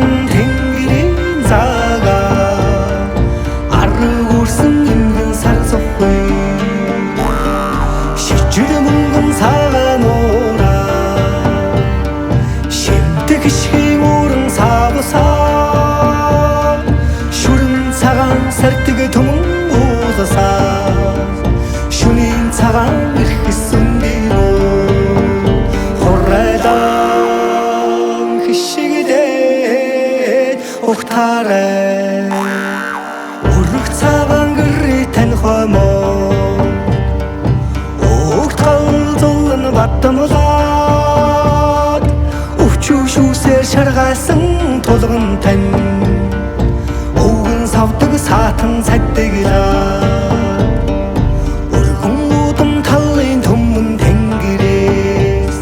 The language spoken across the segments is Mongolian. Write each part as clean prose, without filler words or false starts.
Хатан тэнгэрийн цагаан арга үрсэн эмгэн сар зовгүй шижиг мөнгөн цагаан уураа шимтэг шхийн ууран савсаа шүрэн цагаан сартиг төмөн ууласаа шүнийн цагаан ирхэсэн ухтаарай өрх цагаан гэрээ таних мó ухтал зулн баттамлаад өвчүүшүүсээр шаргаасан тулган тань өвгөн савдаг саатан цаддаглаа өргөн удам талын төмөн тэнгэрээс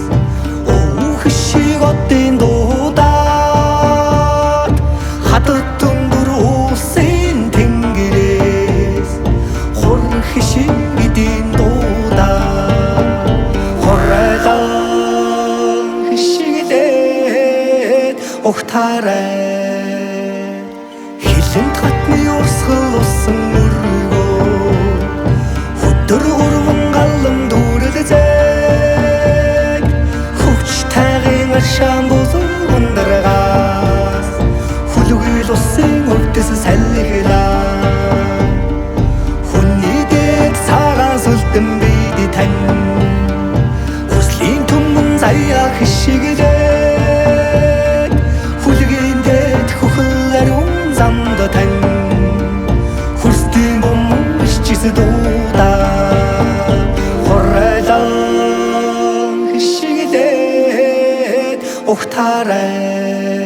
өөх шиг одын хишигдин дуда хорралан хишигдээд ухтаарай хилэн татны урсгал усан өргөө хөдөр гурван галан дүүрэлзэг хөвч тайгын аршаан бузун дараагаас хүлгэл усын өвдөс салхилаа хүслийн түмэн заяа хишигдээд хүлгийн дэд хөхөл ариун замд тань хүрстийн бомн ичис дуудаа хорралан хишигдээд ухтаарай